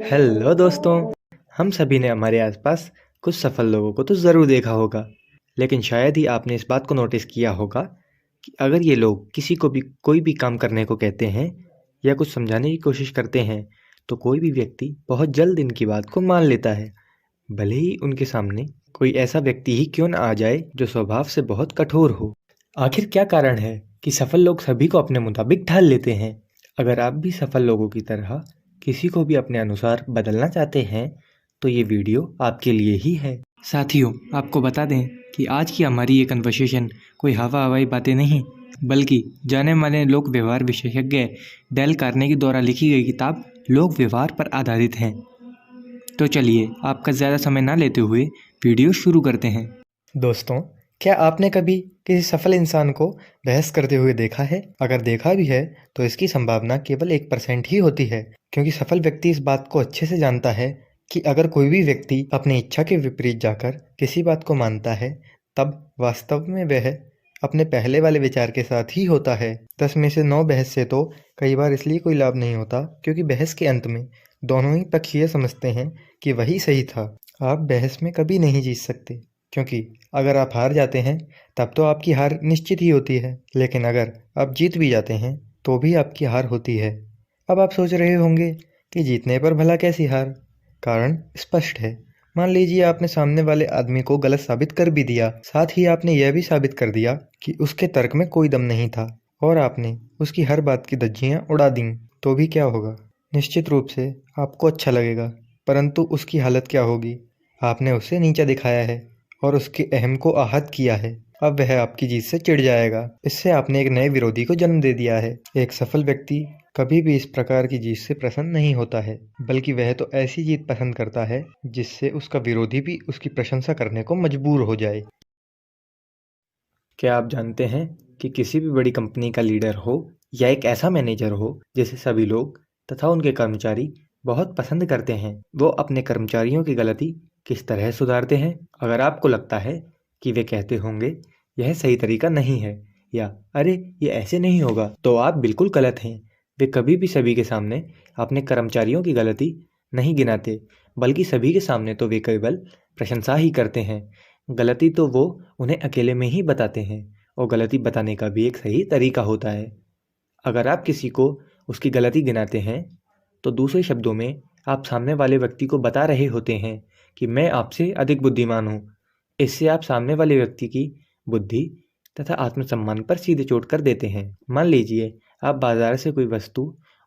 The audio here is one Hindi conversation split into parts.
हेलो दोस्तों। हम सभी ने हमारे आसपास कुछ सफल लोगों को तो ज़रूर देखा होगा, लेकिन शायद ही आपने इस बात को नोटिस किया होगा कि अगर ये लोग किसी को भी कोई भी काम करने को कहते हैं या कुछ समझाने की कोशिश करते हैं, तो कोई भी व्यक्ति बहुत जल्द इनकी बात को मान लेता है, भले ही उनके सामने कोई ऐसा व्यक्ति ही क्यों न आ जाए जो स्वभाव से बहुत कठोर हो। आखिर क्या कारण है कि सफल लोग सभी को अपने मुताबिक ढाल लेते हैं? अगर आप भी सफल लोगों की तरह किसी को भी अपने अनुसार बदलना चाहते हैं, तो ये वीडियो आपके लिए ही है। साथियों, आपको बता दें कि आज की हमारी ये कन्वर्सेशन कोई हवा हवाई बातें नहीं, बल्कि जाने माने लोक व्यवहार विशेषज्ञ डेल कार्नेगी द्वारा लिखी गई किताब लोक व्यवहार पर आधारित है। तो चलिए, आपका ज़्यादा समय ना लेते हुए वीडियो शुरू करते हैं। दोस्तों, क्या आपने कभी किसी सफल इंसान को बहस करते हुए देखा है? अगर देखा भी है तो इसकी संभावना केवल 1% ही होती है, क्योंकि सफल व्यक्ति इस बात को अच्छे से जानता है कि अगर कोई भी व्यक्ति अपनी इच्छा के विपरीत जाकर किसी बात को मानता है, तब वास्तव में वह अपने पहले वाले विचार के साथ ही होता है। 10 में से 9 बहस से तो कई बार इसलिए कोई लाभ नहीं होता क्योंकि बहस के अंत में दोनों ही पक्ष ये समझते हैं कि वही सही था। आप बहस में कभी नहीं जीत सकते, क्योंकि अगर आप हार जाते हैं तब तो आपकी हार निश्चित ही होती है, लेकिन अगर आप जीत भी जाते हैं तो भी आपकी हार होती है। अब आप सोच रहे होंगे कि जीतने पर भला कैसी हार? कारण स्पष्ट है। मान लीजिए आपने सामने वाले आदमी को गलत साबित कर भी दिया, साथ ही आपने यह भी साबित कर दिया कि उसके तर्क में कोई दम नहीं था और आपने उसकी हर बात की धज्जियां उड़ा दी, तो भी क्या होगा? निश्चित रूप से आपको अच्छा लगेगा, परंतु उसकी हालत क्या होगी? आपने उसे नीचा दिखाया है और उसके अहम को आहत किया है। अब वह आपकी जीत से चिढ़ जाएगा। इससे आपने एक नए विरोधी को जन्म दे दिया है। एक सफल व्यक्ति कभी भी इस प्रकार की जीत से प्रसन्न नहीं होता है, बल्कि वह तो ऐसी जीत पसंद करता है जिससे उसका विरोधी भी उसकी प्रशंसा करने को मजबूर हो जाए। क्या आप जानते हैं कि किसी भी बड़ी कंपनी का लीडर हो या एक ऐसा मैनेजर हो जिसे सभी लोग तथा उनके कर्मचारी बहुत पसंद करते हैं, वो अपने कर्मचारियों की गलती किस तरह सुधारते हैं? अगर आपको लगता है कि वे कहते होंगे यह सही तरीका नहीं है या अरे ये ऐसे नहीं होगा, तो आप बिल्कुल गलत हैं। वे कभी भी सभी के सामने अपने कर्मचारियों की गलती नहीं गिनाते, बल्कि सभी के सामने तो वे केवल प्रशंसा ही करते हैं। गलती तो वो उन्हें अकेले में ही बताते हैं, और गलती बताने का भी एक सही तरीका होता है। अगर आप किसी को उसकी गलती गिनाते हैं, तो दूसरे शब्दों में आप सामने वाले व्यक्ति को बता रहे होते हैं कि मैं आपसे अधिक बुद्धिमान हूँ। इससे आप सामने वाले व्यक्ति की बुद्धि तथा आत्मसम्मान पर सीधे चोट कर देते हैं। मान लीजिए आप बाजार से कोई वस्तु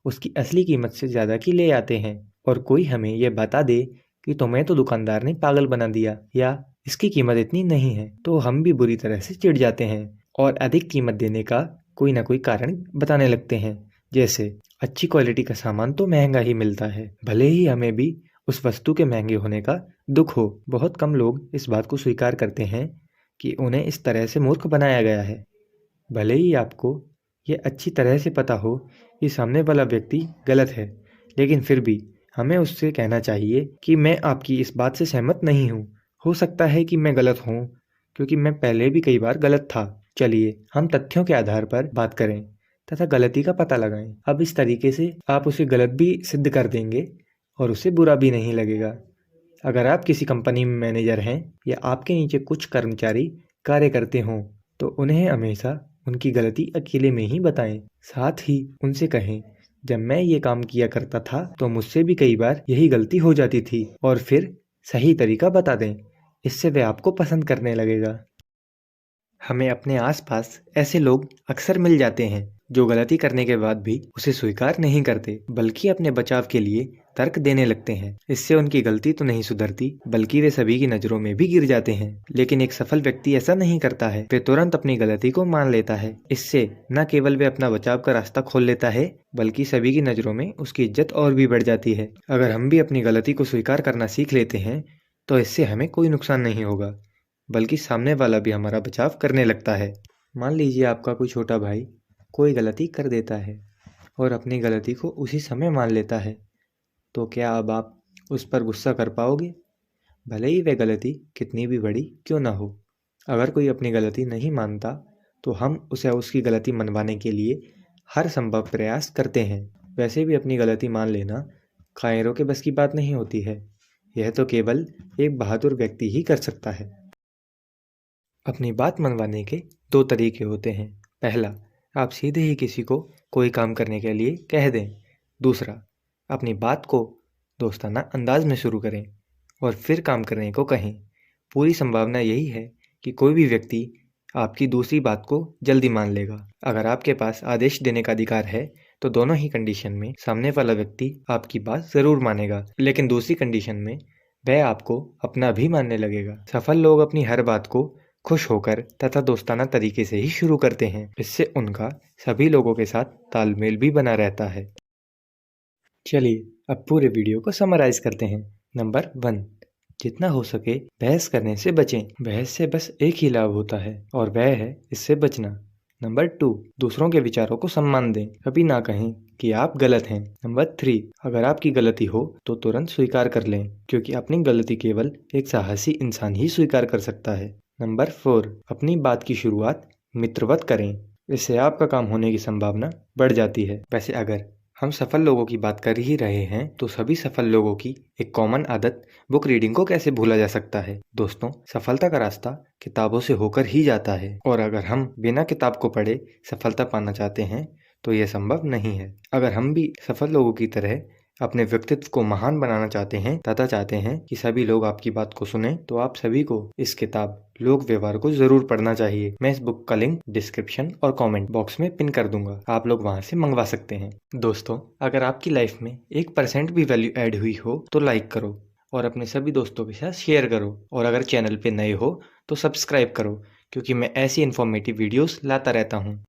उसकी असली कीमत से ज़्यादा की ले आते हैं और कोई हमें यह बता दे कि तुम्हें तो दुकानदार ने पागल बना दिया या इसकी कीमत इतनी नहीं है, तो हम भी बुरी तरह से चिढ़ जाते हैं और अधिक कीमत देने का कोई ना कोई कारण बताने लगते हैं। जैसे अच्छी क्वालिटी का सामान तो महंगा ही मिलता है, भले ही हमें भी उस वस्तु के महंगे होने का दुख हो। बहुत कम लोग इस बात को स्वीकार करते हैं कि उन्हें इस तरह से मूर्ख बनाया गया है। भले ही आपको ये अच्छी तरह से पता हो कि सामने वाला व्यक्ति गलत है, लेकिन फिर भी हमें उससे कहना चाहिए कि मैं आपकी इस बात से सहमत नहीं हूँ। हो सकता है कि मैं गलत हूँ, क्योंकि मैं पहले भी कई बार गलत था। चलिए हम तथ्यों के आधार पर बात करें तथा गलती का पता लगाएं। अब इस तरीके से आप उसे गलत भी सिद्ध कर देंगे और उसे बुरा भी नहीं लगेगा। अगर आप किसी कंपनी में मैनेजर हैं या आपके नीचे कुछ कर्मचारी कार्य करते हों, तो उन्हें हमेशा उनकी गलती अकेले में ही बताएं। साथ ही उनसे कहें, जब मैं ये काम किया करता था तो मुझसे भी कई बार यही गलती हो जाती थी, और फिर सही तरीका बता दें। इससे वह आपको पसंद करने लगेगा। हमें अपने आसपास ऐसे लोग अक्सर मिल जाते हैं जो गलती करने के बाद भी उसे स्वीकार नहीं करते, बल्कि अपने बचाव के लिए तर्क देने लगते हैं। इससे उनकी गलती तो नहीं सुधरती, बल्कि वे सभी की नज़रों में भी गिर जाते हैं। लेकिन एक सफल व्यक्ति ऐसा नहीं करता है। वे तुरंत अपनी गलती को मान लेता है। इससे न केवल वे अपना बचाव का रास्ता खोल लेता है, बल्कि सभी की नज़रों में उसकी इज्जत और भी बढ़ जाती है। अगर हम भी अपनी गलती को स्वीकार करना सीख लेते हैं, तो इससे हमें कोई नुकसान नहीं होगा, बल्कि सामने वाला भी हमारा बचाव करने लगता है। मान लीजिए आपका कोई छोटा भाई कोई गलती कर देता है और अपनी गलती को उसी समय मान लेता है, तो क्या अब आप उस पर गुस्सा कर पाओगे? भले ही वह गलती कितनी भी बड़ी क्यों ना हो। अगर कोई अपनी गलती नहीं मानता, तो हम उसे उसकी गलती मनवाने के लिए हर संभव प्रयास करते हैं। वैसे भी अपनी गलती मान लेना कायरों के बस की बात नहीं होती है। यह तो केवल एक बहादुर व्यक्ति ही कर सकता है। अपनी बात मनवाने के दो तरीके होते हैं। पहला, आप सीधे ही किसी को कोई काम करने के लिए कह दें। दूसरा, अपनी बात को दोस्ताना अंदाज में शुरू करें और फिर काम करने को कहें। पूरी संभावना यही है कि कोई भी व्यक्ति आपकी दूसरी बात को जल्दी मान लेगा। अगर आपके पास आदेश देने का अधिकार है तो दोनों ही कंडीशन में सामने वाला व्यक्ति आपकी बात जरूर मानेगा, लेकिन दूसरी कंडीशन में वह आपको अपना भी मानने लगेगा। सफल लोग अपनी हर बात को खुश होकर तथा दोस्ताना तरीके से ही शुरू करते हैं। इससे उनका सभी लोगों के साथ तालमेल भी बना रहता है। चलिए अब पूरे वीडियो को समराइज करते हैं। नंबर 1, जितना हो सके बहस करने से बचें। बहस से बस एक ही लाभ होता है और वह है इससे बचना। नंबर 2, दूसरों के विचारों को सम्मान दें। कभी ना कहें कि आप गलत हैं। नंबर 3, अगर आपकी गलती हो तो तुरंत स्वीकार कर लें, क्योंकि अपनी गलती केवल एक साहसी इंसान ही स्वीकार कर सकता है। नंबर 4, अपनी बात की शुरुआत मित्रवत करें। इससे आपका काम होने की संभावना बढ़ जाती है। वैसे अगर हम सफल लोगों की बात कर ही रहे हैं तो सभी सफल लोगों की एक कॉमन आदत बुक रीडिंग को कैसे भूला जा सकता है। दोस्तों, सफलता का रास्ता किताबों से होकर ही जाता है और अगर हम बिना किताब को पढ़े सफलता पाना चाहते हैं तो यह संभव नहीं है। अगर हम भी सफल लोगों की तरह अपने व्यक्तित्व को महान बनाना चाहते हैं तथा चाहते हैं कि सभी लोग आपकी बात को सुने, तो आप सभी को इस किताब लोक व्यवहार को जरूर पढ़ना चाहिए। मैं इस बुक का लिंक डिस्क्रिप्शन और कमेंट बॉक्स में पिन कर दूंगा, आप लोग वहां से मंगवा सकते हैं। दोस्तों, अगर आपकी लाइफ में 1% भी वैल्यू ऐड हुई हो तो लाइक करो और अपने सभी दोस्तों के साथ शेयर करो, और अगर चैनल पे नए हो तो सब्सक्राइब करो, क्योंकि मैं ऐसी इन्फॉर्मेटिव वीडियोस लाता रहता हूँ।